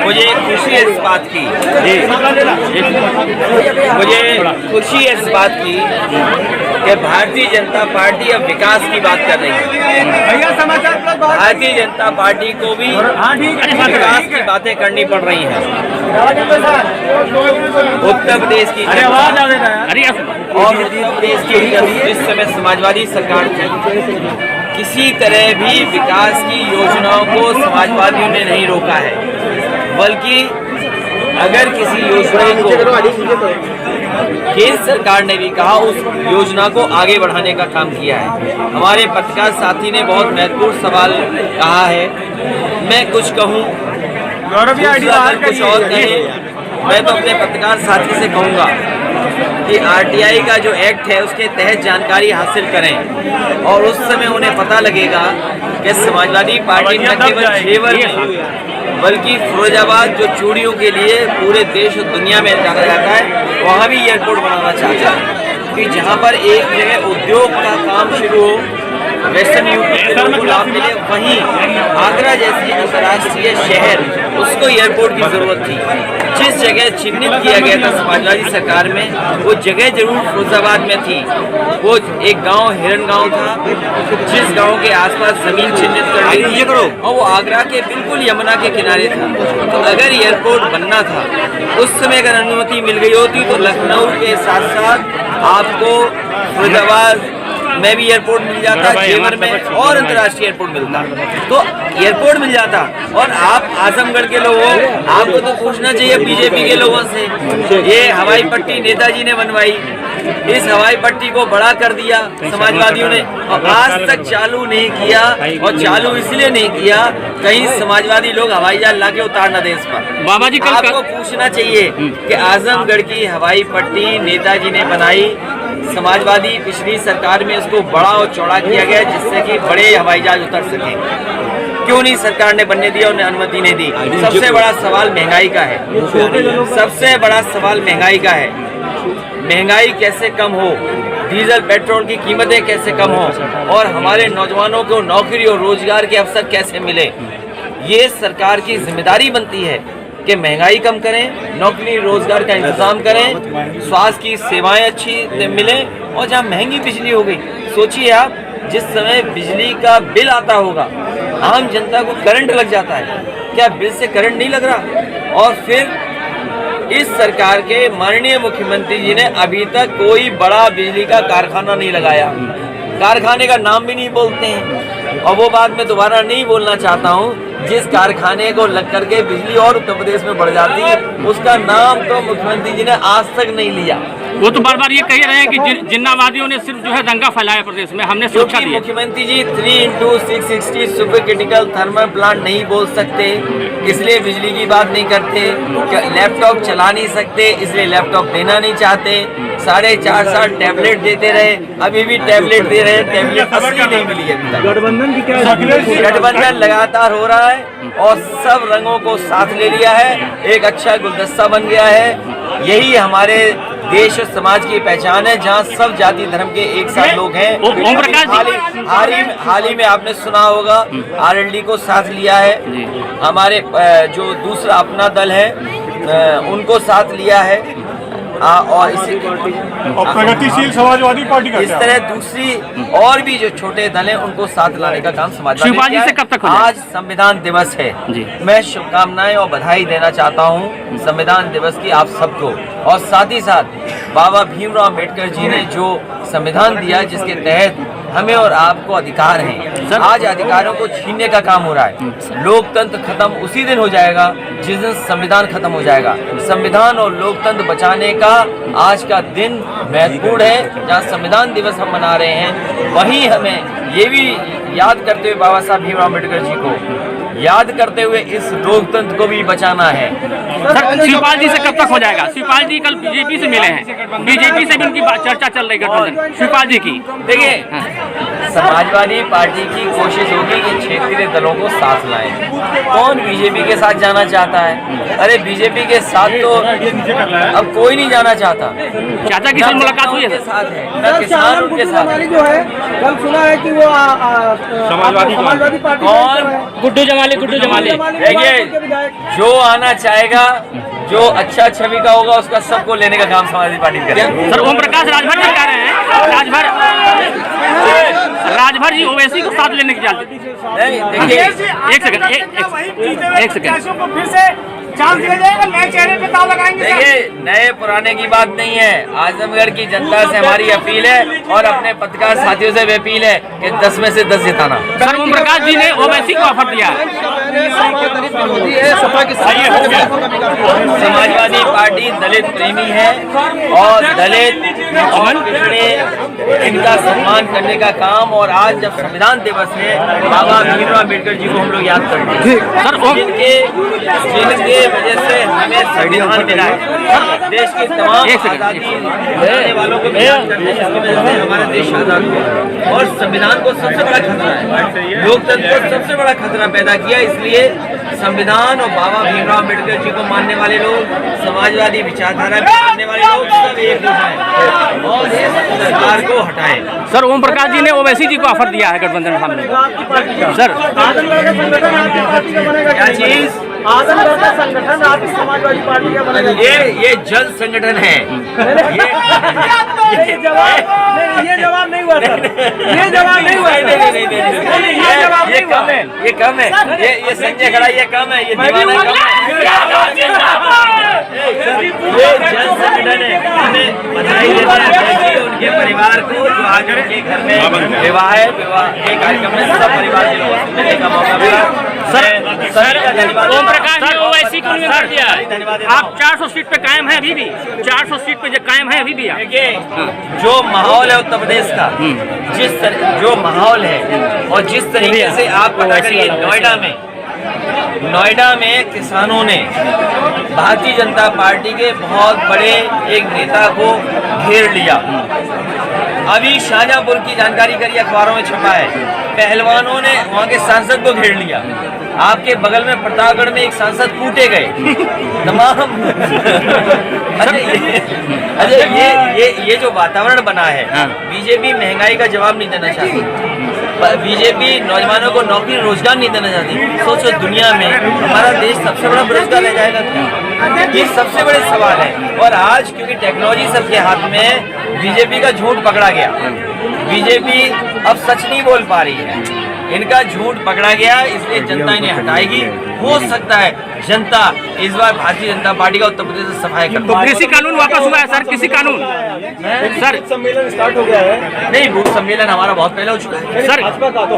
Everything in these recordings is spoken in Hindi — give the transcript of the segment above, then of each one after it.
मुझे खुशी है इस बात की कि भारतीय जनता पार्टी अब विकास की बात कर रही है। भारतीय जनता पार्टी को भी विकास की बातें करनी पड़ रही हैं। उत्तर प्रदेश की और उत्तर प्रदेश की इस समय समाजवादी सरकार थी, किसी तरह भी विकास की योजनाओं को समाजवादियों ने नहीं रोका है, बल्कि अगर किसी योजना को केंद्र सरकार ने भी कहा उस योजना को आगे बढ़ाने का काम किया है। हमारे पत्रकार साथी ने बहुत महत्वपूर्ण सवाल कहा है, मैं कुछ कहूँ कुछ और कहे। मैं तो अपने पत्रकार साथी से कहूँगा कि आरटीआई का जो एक्ट है उसके तहत जानकारी हासिल करें और उस समय उन्हें पता लगेगा कि समाजवादी पार्टी न केवल जेवर में बल्कि फिरोजाबाद जो चूड़ियों के लिए पूरे देश और दुनिया में जाना जाता है, वहाँ भी एयरपोर्ट बनाना चाहता है कि जहाँ पर एक जगह उद्योग का काम शुरू हो, वेस्टर्न यूपी के लोगों को लाभ मिले, वहीं आगरा जैसी अंतर्राष्ट्रीय शहर उसको एयरपोर्ट की जरूरत थी। जिस जगह चिन्हित किया गया था समाजवादी सरकार में, वो जगह जरूर फिरोजाबाद में थी। वो एक गांव हिरन गांव था, जिस गांव के आसपास जमीन चिन्हित कर दी थी और वो आगरा के बिल्कुल यमुना के किनारे था। तो अगर एयरपोर्ट बनना था उस समय अगर अनुमति मिल गई होती तो लखनऊ के साथ साथ आपको फिरोजाबाद में भी एयरपोर्ट मिल जाता, जेवर में और अंतर्राष्ट्रीय एयरपोर्ट मिलता, तो एयरपोर्ट मिल जाता। और आप आजमगढ़ के लोग हो, आपको तो पूछना चाहिए बीजेपी के लोगों से। ये हवाई पट्टी नेताजी ने बनवाई, इस हवाई पट्टी को बड़ा कर दिया समाजवादियों ने और आज तक चालू नहीं किया। और चालू इसलिए नहीं किया कहीं समाजवादी लोग हवाई जहाज लाके उतार न दे इस पर। बाबा जी आपको पूछना चाहिए कि आजमगढ़ की हवाई पट्टी नेताजी ने बनाई, समाजवादी पिछली सरकार में इसको बड़ा और चौड़ा किया गया जिससे कि बड़े हवाई जहाज उतर सके। क्यों नहीं सरकार ने बनने दिया और अनुमति नहीं दी? सबसे बड़ा सवाल महंगाई का है, सबसे बड़ा सवाल महंगाई का है। महंगाई कैसे कम हो, डीजल पेट्रोल की कीमतें कैसे कम हो और हमारे नौजवानों को नौकरी और रोजगार के अवसर कैसे मिले, ये सरकार की जिम्मेदारी बनती है कि महंगाई कम करें, नौकरी रोजगार का इंतजाम करें, स्वास्थ्य की सेवाएं अच्छी मिलें। और जहाँ महंगी बिजली हो गई, सोचिए आप, जिस समय बिजली का बिल आता होगा आम जनता को करंट लग जाता है, क्या बिल से करंट नहीं लग रहा? और फिर इस सरकार के माननीय मुख्यमंत्री जी ने अभी तक कोई बड़ा बिजली का कारखाना नहीं लगाया, कारखाने का नाम भी नहीं बोलते हैं। और वो बात मैं दोबारा नहीं बोलना चाहता हूँ, जिस कारखाने को लग करके बिजली और उत्तर प्रदेश में बढ़ जाती है उसका नाम तो मुख्यमंत्री जी ने आज तक नहीं लिया। वो तो बार बार ये कह रहे हैं कि जिन्नावादियों ने सिर्फ जो है दंगा फैलाया प्रदेश में, हमने सुरक्षा दी। मुख्यमंत्री जी 3x660 super critical thermal plant नहीं बोल सकते, इसलिए बिजली की बात नहीं करते। लैपटॉप चला नहीं सकते, इसलिए लैपटॉप देना नहीं चाहते। 4.5 साल टैबलेट देते रहे, अभी भी टैबलेट दे रहे हैं, टैबलेट असली नहीं मिली अभी तक। गठबंधन की क्या गठबंधन लगातार हो रहा है और सब रंगों को साथ ले लिया है, एक अच्छा गुलदस्ता बन गया है। यही हमारे देश और समाज की पहचान है, जहाँ सब जाति धर्म के एक साथ लोग हैं। ओम प्रकाश हाल ही में आपने सुना होगा आरएलडी को साथ लिया है, हमारे जो दूसरा अपना दल है उनको साथ लिया है और इसी प्रगतिशील समाजवादी पार्टी का इस तरह दूसरी और भी जो छोटे दल हैं उनको साथ लाने का काम समाजवादी से कब तक आज संविधान दिवस है, मैं शुभकामनाएं और बधाई देना चाहता हूं संविधान दिवस की आप सबको। और साथ ही साथ बाबा भीमराव अम्बेडकर जी ने जो संविधान दिया जिसके तहत हमें और आपको अधिकार हैं, आज अधिकारों को छीनने का काम हो रहा है। लोकतंत्र खत्म उसी दिन हो जाएगा जिस दिन संविधान खत्म हो जाएगा। संविधान और लोकतंत्र बचाने का आज का दिन महत्वपूर्ण है। जहाँ संविधान दिवस हम मना रहे हैं, वहीं हमें ये भी याद करते हुए बाबा साहब भीमराव अम्बेडकर जी को याद करते हुए इस लोकतंत्र को भी बचाना है। शिवपाल जी से कब तक हो जाएगा? शिवपाल जी कल बीजेपी से मिले हैं, बीजेपी से भी उनकी चर्चा चल रही है, गठबंधन शिवपाल जी की। देखिए समाजवादी पार्टी की कोशिश होगी कि क्षेत्रीय दलों को साथ लाएं। कौन बीजेपी के साथ जाना चाहता है? अरे बीजेपी के साथ तो अब कोई नहीं जाना चाहता। चाचा की साथ मुलाकात हुई है के साथ है न किसान उनके साथ है। जो है कल सुना है कि वो समाजवादी पार्टी कौन? गुड्डू जमाली देखिए, जो आना चाहेगा, जो अच्छा छवि का होगा, उसका सबको लेने का काम समाजवादी पार्टी करेगी। सर ओम प्रकाश राजभर जी कह रहे हैं, राजभर जी ओवैसी को साथ लेने की चाहते। नहीं, देखिए, एक सेकंड फिर से चांस दिया जाएगा, नए चेहरे पे दाव लगाएंगे। देखिए, नए पुराने की बात नहीं है। आजमगढ़ की जनता से हमारी अपील है और अपने पत्रकार साथियों से भी अपील है कि 10 में से 10 जिताना। सर ओम प्रकाश जी ने ओवैसी को ऑफर दिया है। समाजवादी पार्टी दलित प्रेमी है और दलित और पिछड़े इनका सम्मान करने का काम, और आज जब संविधान दिवस है, बाबा भीमराव अम्बेडकर जी को हम लोग याद करते हैं, जिनके वजह से हमें संविधान मिला है। देश की तमाम आजादी दिलाने वालों को भी याद करते हैं, जिसकी वजह से हमारा देश आजाद हुआ। और संविधान को सबसे बड़ा खतरा है, लोकतंत्र को सबसे बड़ा खतरा पैदा किया। इसलिए संविधान और बाबा भीमराव अम्बेडकर जी को मानने वाले लोग, समाजवादी विचारधारा में मानने वाले लोग सब एक हो जाएं और इस सरकार को हटाएं। सर ओम प्रकाश जी ने ओवैसी जी को ऑफर दिया है गठबंधन सामने। सर क्या चीज? आजमगढ़ का संगठन आपकी समाजवादी पार्टी का बनेगा। ये जल संगठन है। ये जवाब नहीं हुआ सर, ये जवाब नहीं हुआ। ये कम है, ये कम है, ये संजय खड़ा, ये कम है, ये दीवाना कम है। ये जल संगठन है। हमें बधाई देना चाहिए उनके परिवार को, जो आज उनके घर में विवाह के कार्यक्रम में सब परिवार के लोगों से मिलने का मौका मिला। सर ओम प्रकाश जी ओवैसी को उन्होंने कर दिया है। आप 400 सीट पे कायम है अभी भी, 400 सीट पे कायम है अभी भी आप। देखिए, जो माहौल है उत्तर प्रदेश का, जो माहौल है और जिस तरीके से आप पता करिए, नोएडा में किसानों ने भारतीय जनता पार्टी के बहुत बड़े एक नेता को घेर लिया। अभी शाहजहांपुर की जानकारी करिए, अखबारों में छपा है, पहलवानों ने वहाँ के सांसद को घेर लिया। आपके बगल में प्रतापगढ़ में एक सांसद कूटे गए तमाम। अरे ये जो वातावरण बना है, बीजेपी महंगाई का जवाब नहीं देना चाहती, बीजेपी नौजवानों को नौकरी रोजगार नहीं देना चाहती। सोचो, दुनिया में हमारा देश सबसे बड़ा बेरोजगार रह जाएगा क्या? ये सबसे बड़े सवाल है। और आज क्योंकि टेक्नोलॉजी सबके हाथ में, बीजेपी का झूठ पकड़ा गया। बीजेपी अब सच नहीं बोल पा रही है, इनका झूठ पकड़ा गया, इसलिए जनता इन्हें हटाएगी। हो सकता है जनता इस बार भारतीय जनता पार्टी का उत्तर प्रदेश से सफाई कर। तो कृषि कानून वापस हुआ है सर, कृषि कानून सर सम्मेलन स्टार्ट हो गया है। नहीं, बूथ सम्मेलन हमारा बहुत पहले हो चुका है सर।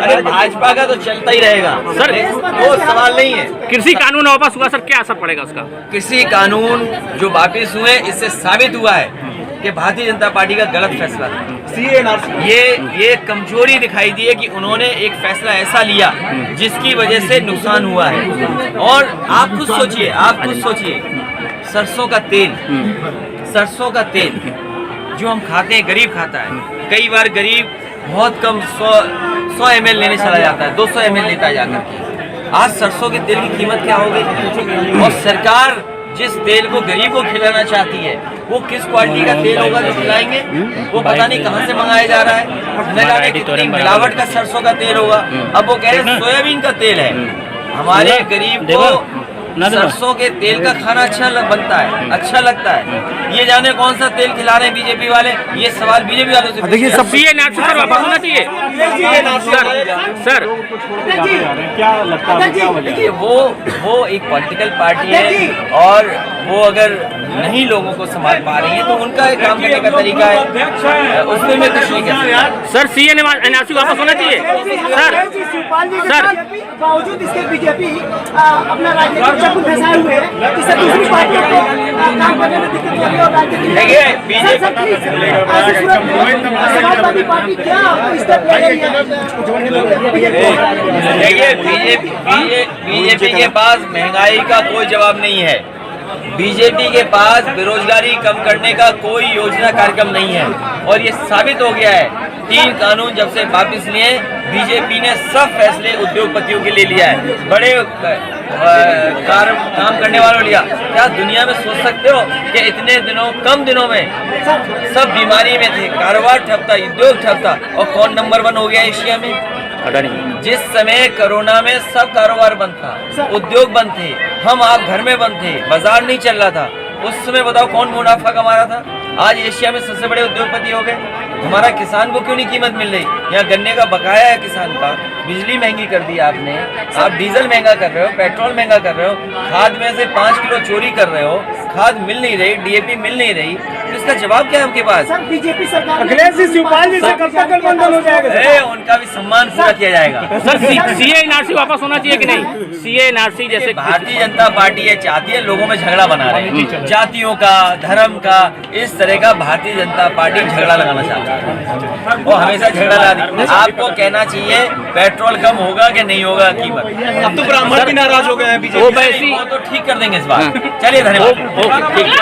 अरे भाजपा का तो चलता ही रहेगा सर, वो सवाल नहीं है। कृषि कानून वापस हुआ सर, क्या असर पड़ेगा उसका? कृषि कानून जो वापिस हुए, इससे साबित हुआ है कि भारतीय जनता पार्टी का गलत फैसला था। ये कमजोरी दिखाई दी है कि उन्होंने एक फैसला ऐसा लिया जिसकी वजह से नुकसान हुआ है। और आप खुद सोचिए, सरसों का तेल जो हम खाते हैं, गरीब खाता है। कई बार गरीब बहुत कम 100 ml लेने चला जाता है, 200 ml लेता है जाकर के। आज सरसों के तेल की कीमत क्या हो गई? और सरकार जिस तेल को गरीब को खिलाना चाहती है, वो किस क्वालिटी का तेल होगा जो खिलाएंगे? वो पता नहीं कहां से मंगाया जा रहा है, न जाने कितनी मिलावट का सरसों का तेल होगा। अब वो कह रहे हैं सोयाबीन का तेल है। हमारे गरीब को सरसों के तेल का खाना अच्छा लगता है। ये जाने कौन सा तेल खिला रहे हैं बीजेपी वाले, ये सवाल बीजेपी वालों से। देखिए, सब सीए नेशनल वापस होना चाहिए सर। क्या लगता है, क्या वजह? देखिए, वो एक पॉलिटिकल पार्टी है और वो अगर नहीं लोगों को संभाल पा रही है तो उनका एक काम करने का तरीका है, उसमें मैं कुछ नहीं कह सकता। सर सीए एनआरसी वापस होना चाहिए सर। बावजूद इसके बीजेपी अपना राजनीतिक चक्र फंसाए हुए हैं, इससे दूसरी पार्टियों को काम करने में दिक्कत हो रही है। और राजनीतिक समाजवादी पार्टी क्या स्टेप ले रही है? देखिए, बीजेपी के पास महंगाई का कोई जवाब नहीं है। बीजेपी के पास बेरोजगारी कम करने का कोई योजना कार्यक्रम नहीं है। और ये साबित हो गया है 3 कानून जब से वापस लिए, बीजेपी ने सब फैसले उद्योगपतियों के लिए लिया है, बड़े काम करने वालों लिया। क्या दुनिया में सोच सकते हो कि इतने दिनों, कम दिनों में सब बीमारी में थे, कारोबार ठप था, उद्योग ठप था, और कौन नंबर 1 हो गया एशिया में? जिस समय कोरोना में सब कारोबार बंद था, उद्योग बंद थे, हम आप घर में बंद थे, बाजार नहीं चल रहा था, उस समय बताओ कौन मुनाफा कमा रहा था? आज एशिया में सबसे बड़े उद्योगपति हो गए। हमारा किसान को क्यों नहीं कीमत मिल रही? यहाँ गन्ने का बकाया है किसान का, बिजली महंगी कर दी आपने, आप डीजल महंगा कर रहे हो, पेट्रोल महंगा कर रहे हो, खाद में से 5 किलो चोरी कर रहे हो, खाद मिल नहीं रही, डीएपी मिल नहीं रही, तो इसका जवाब क्या है आपके पास? सर बीजेपी सरकार अखिलेश जी शिवपाल जी से कब तक गठबंधन हो जाएगा? उनका भी सम्मान पूरा किया जाएगा। सर सीए एनआरसी वापस होना चाहिए कि नहीं? सीए एनआरसी जैसे भारतीय जनता पार्टी ये चाहती है, लोगों में झगड़ा बना रहे हैं, जातियों का, धर्म का, इस तरह का भारतीय जनता पार्टी झगड़ा लगाना चाहती है, वो हमेशा झगड़ा ला। आपको कहना चाहिए पेट्रोल कम होगा कि नहीं होगा कीमत। अब तो ब्राह्मण भी नाराज हो गए हैं बीजेपी। वो वैसी वो तो ठीक कर देंगे इस बार। चलिए धन्यवाद। ओके ठीक।